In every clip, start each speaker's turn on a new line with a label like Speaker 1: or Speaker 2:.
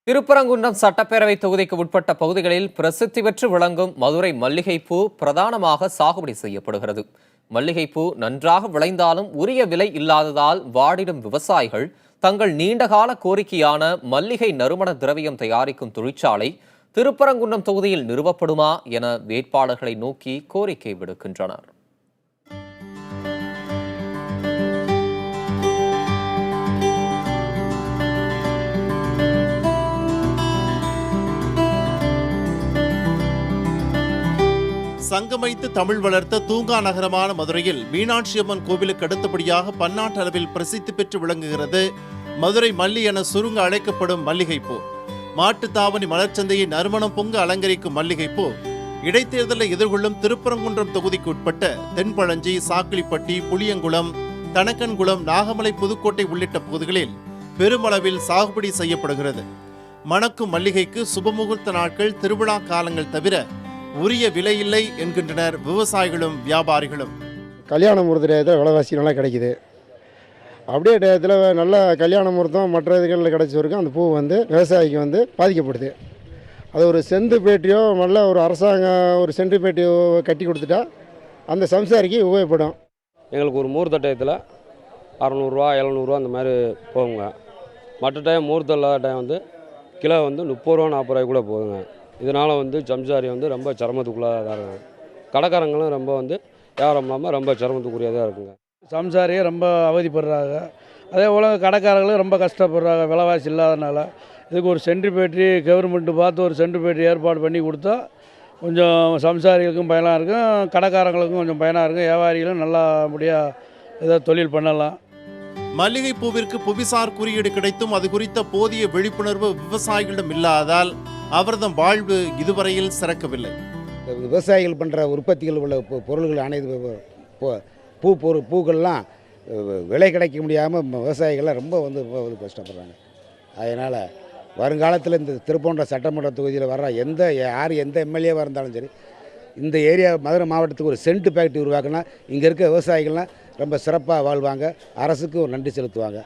Speaker 1: திருப்பரங்குன்றம் சட்டப்பேரவை தொகுதிக்கு உட்பட்ட பகுதிகளில் பிரசித்தி பெற்று விளங்கும் மதுரை மல்லிகைப்பூ பிரதானமாக சாகுபடி செய்யப்படுகிறது. மல்லிகைப்பூ நன்றாக விளைந்தாலும் உரிய விலை இல்லாததால் வாடிடும் விவசாயிகள் தங்கள் நீண்டகால கோரிக்கையான மல்லிகை நறுமண திரவியம் தயாரிக்கும் தொழிற்சாலை திருப்பரங்குன்றம் தொகுதியில் நிறுவப்படுமா என வேட்பாளர்களை நோக்கி கோரிக்கை விடுக்கின்றனர்.
Speaker 2: சங்கமைத்து தமிழ் வளர்த்த தூங்கா நகரமான மதுரையில் மீனாட்சி அம்மன் கோவிலுக்கு அடுத்தபடியாக பன்னாட்டு அளவில் பிரசித்தி பெற்று விளங்குகிறது மதுரை மல்லி என சுருங்க அழைக்கப்படும் மல்லிகைப்பூ. மாட்டுத்தாவணி மலர்ச்சந்தையை நறுமணம் பொங்க அலங்கரிக்கும் மல்லிகைப்பூ இடைத்தேர்தலை எதிர்கொள்ளும் திருப்பரங்குன்றம் தொகுதிக்கு உட்பட்ட தென்பழஞ்சி, சாக்கிலிப்பட்டி, புளியங்குளம், தனக்கன்குளம், நாகமலை, புதுக்கோட்டை உள்ளிட்ட பகுதிகளில் பெருமளவில் சாகுபடி செய்யப்படுகிறது. மணக்கும் மல்லிகைக்கு சுபமுகூர்த்த நாட்கள், திருவிழா காலங்கள் தவிர உரிய விலை இல்லை என்கின்றனர் விவசாயிகளும் வியாபாரிகளும்.
Speaker 3: கல்யாண முகூர்த்த டயத்தில் விலைவாசி நல்லா கிடைக்குது. அப்படியே டயத்தில் நல்ல கல்யாண முகூர்த்தம் மற்ற இதுகளில் கிடைச்சவருக்கு அந்த பூ விவசாயிக்கு பாதிக்கப்படுது. அது ஒரு செந்து பேட்டியோ நல்ல ஒரு அரசாங்கம் ஒரு சென்று பேட்டியோ கட்டி கொடுத்துட்டா அந்த சம்சாரிக்கு உபயோகப்படும்.
Speaker 4: எங்களுக்கு ஒரு முகூர்த்த டயத்தில் 600 700 அந்த மாதிரி போகுங்க. மற்ற டைம் முகூர்த்தம் இல்லாத டைம் கிலோ 30 40 கூட போகுங்க. இதனால் சம்சாரி ரொம்ப சிரமத்துக்குள்ளாக இருக்கும். கடைக்காரங்களும் ரொம்ப வியாபாரம் இல்லாமல் ரொம்ப சிரமத்துக்குரியதாக இருக்குங்க.
Speaker 5: சம்சாரியே ரொம்ப அவதிப்படுறாங்க. அதே போல் கடைக்காரங்களும் ரொம்ப கஷ்டப்படுறாங்க விலைவாசி இல்லாதனால. இதுக்கு ஒரு சென்ட்ரிபேட்டரி கவர்மெண்ட்டு பார்த்து ஒரு சென்ட்ரிபேட்டரி ஏற்பாடு பண்ணி கொடுத்தா கொஞ்சம் சம்சாரிகளுக்கும் பயனாக இருக்கும், கடைக்காரங்களுக்கும் கொஞ்சம் பயனாக இருக்கும், வியாபாரிகளும் நல்லா முடியாக ஏதாவது தொழில் பண்ணலாம்.
Speaker 2: மல்லிகை பூவிற்கு புவிசார் குறியீடு கிடைத்தும் அது குறித்த போதிய விழிப்புணர்வு விவசாயிகளிடம் இல்லாததால் அவர்தம் வாழ்வு இதுவரையில் சிறக்கவில்லை.
Speaker 3: விவசாயிகள் பண்ணுற உற்பத்திகள் உள்ள பொருள்கள் அனைத்து பூக்கள்லாம் விலை கிடைக்க முடியாமல் விவசாயிகள்லாம் ரொம்ப கஷ்டப்படுறாங்க. அதனால் வருங்காலத்தில் இந்த திருப்பரங்குன்றம் சட்டமன்ற தொகுதியில் வர்ற எந்த எம்எல்ஏவாக இருந்தாலும் சரி, இந்த ஏரியா மதுரை மாவட்டத்துக்கு ஒரு சென்ட் ஃபேக்ட்ரி உருவாக்கினா இங்கே இருக்க விவசாயிகள்லாம் ரொம்ப சிறப்பாக வாழ்வாங்க, அரசுக்கு ஒரு நன்றி செலுத்துவாங்க.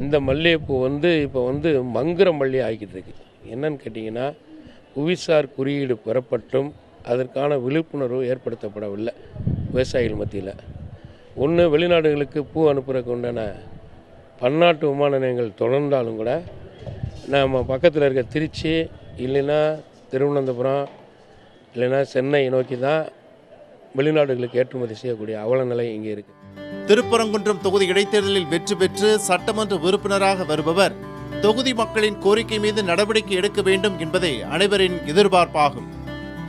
Speaker 6: இந்த மல்லிகைப்பூ இப்போ மங்குற மல்லி ஆகிட்டு இருக்கு. என்னன்னு கேட்டிங்கன்னா, புவிசார் குறியீடு பெறப்பட்டும் அதற்கான விழிப்புணர்வு ஏற்படுத்தப்படவில்லை விவசாயிகள் மத்தியில். ஒன்று, வெளிநாடுகளுக்கு பூ அனுப்புறதுக்கு உண்டான பன்னாட்டு விமான நிலையங்கள் தொடர்ந்தாலும் கூட நம்ம பக்கத்தில் இருக்க திருச்சி இல்லைன்னா திருவனந்தபுரம் இல்லைன்னா சென்னை நோக்கி தான் வெளிநாடுகளுக்கு ஏற்றுமதி செய்யக்கூடிய அவல நிலை இங்கே இருக்குது.
Speaker 2: திருப்பரங்குன்றம் தொகுதி இடைத்தேர்தலில் வெற்றி பெற்று சட்டமன்ற உறுப்பினராக வருபவர் தொகுதி மக்களின் கோரிக்கை மீது நடவடிக்கை எடுக்க வேண்டும் என்பதே அனைவரின் எதிர்பார்ப்பாகும்.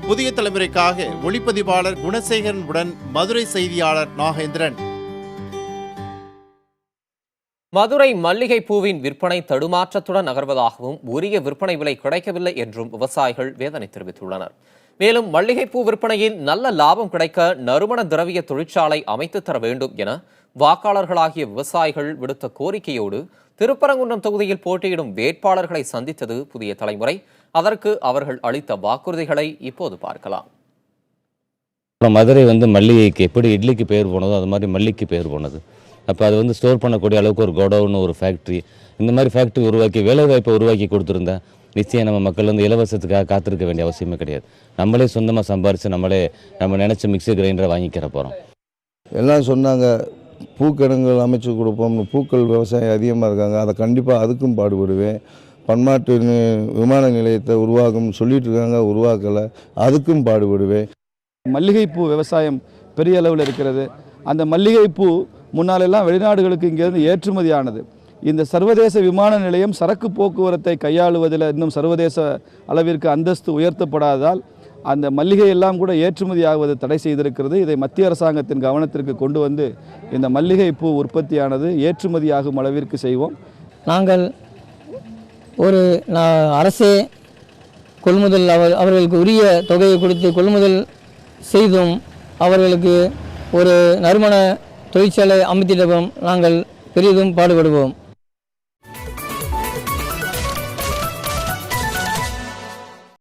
Speaker 2: புதிய தலைமுறைக்காக ஒளிப்பதிவாளர் குணசேகரன் உடன் மதுரை செய்தியாளர் நாகேந்திரன்.
Speaker 1: மதுரை மல்லிகை பூவின் விற்பனை தடுமாற்றத்துடன் நகர்வதாகவும் உரிய விற்பனை விலை கிடைக்கவில்லை என்றும் விவசாயிகள் வேதனை தெரிவித்துள்ளனர். மேலும் மல்லிகைப்பூ விற்பனையில் நல்ல லாபம் கிடைக்க நறுமண திரவிய தொழிற்சாலை அமைத்து தர வேண்டும் என வாக்காளர்களாகிய விவசாயிகள் விடுத்த கோரிக்கையோடு திருப்பரங்குன்றம் தொகுதியில் போட்டியிடும் வேட்பாளர்களை சந்தித்தது புதிய தலைமுறை. அதற்கு அவர்கள் அளித்த வாக்குறுதிகளை இப்போது பார்க்கலாம்.
Speaker 7: மதுரை மல்லிகைக்கு எப்படி இட்லிக்கு பெயர் போனதோ அது மாதிரி மல்லிக்கு பெயர் போனது. அப்போ அது ஸ்டோர் பண்ணக்கூடிய அளவுக்கு ஒரு கோடவுன், ஒரு ஃபேக்ட்ரி, இந்த மாதிரி ஃபேக்ட்ரி உருவாக்கி வேலைவாய்ப்பை உருவாக்கி கொடுத்துருந்தா நிச்சயம் நம்ம மக்கள் இலவசத்துக்காக காத்திருக்க வேண்டிய அவசியமே கிடையாது. நம்மளே சொந்தமாக சம்பாரித்து நம்ம நினச்ச மிக்சி கிரைண்டரை வாங்கிக்கிற போகிறோம்.
Speaker 8: எல்லாம் சொன்னாங்க பூக்கிடங்கள் அமைச்சு கொடுப்போம், பூக்கள் விவசாயம் அதிகமாக இருக்காங்க, அதை கண்டிப்பாக அதுக்கும் பாடுபடுவேன். பன்னாட்டு விமான நிலையத்தை உருவாக்கும் சொல்லிட்டு இருக்காங்க, உருவாக்கலை, அதுக்கும் பாடுபடுவேன்.
Speaker 9: மல்லிகைப்பூ விவசாயம் பெரிய அளவில் இருக்கிறது. அந்த மல்லிகைப்பூ முன்னாலெல்லாம் வெளிநாடுகளுக்கு இங்கேருந்து ஏற்றுமதி ஆனது. இந்த சர்வதேச விமான நிலையம் சரக்கு போக்குவரத்தை கையாளுவதில் இன்னும் சர்வதேச அளவிற்கு அந்தஸ்து உயர்த்தப்படாததால் அந்த மல்லிகை எல்லாம் கூட ஏற்றுமதி ஆகுவது தடை செய்திருக்கிறது. இதை மத்திய அரசாங்கத்தின் கவனத்திற்கு கொண்டு இந்த மல்லிகை பூ உற்பத்தியானது ஏற்றுமதியாகும் அளவிற்கு செய்வோம்.
Speaker 10: நாங்கள் ஒரு அரசே கொள்முதல் அவர்களுக்கு உரிய தொகையை கொடுத்து கொள்முதல் செய்தும் அவர்களுக்கு ஒரு நறுமண தொழிற்சாலை அமைத்திடவும் நாங்கள் பெரிதும் பாடுபடுவோம்.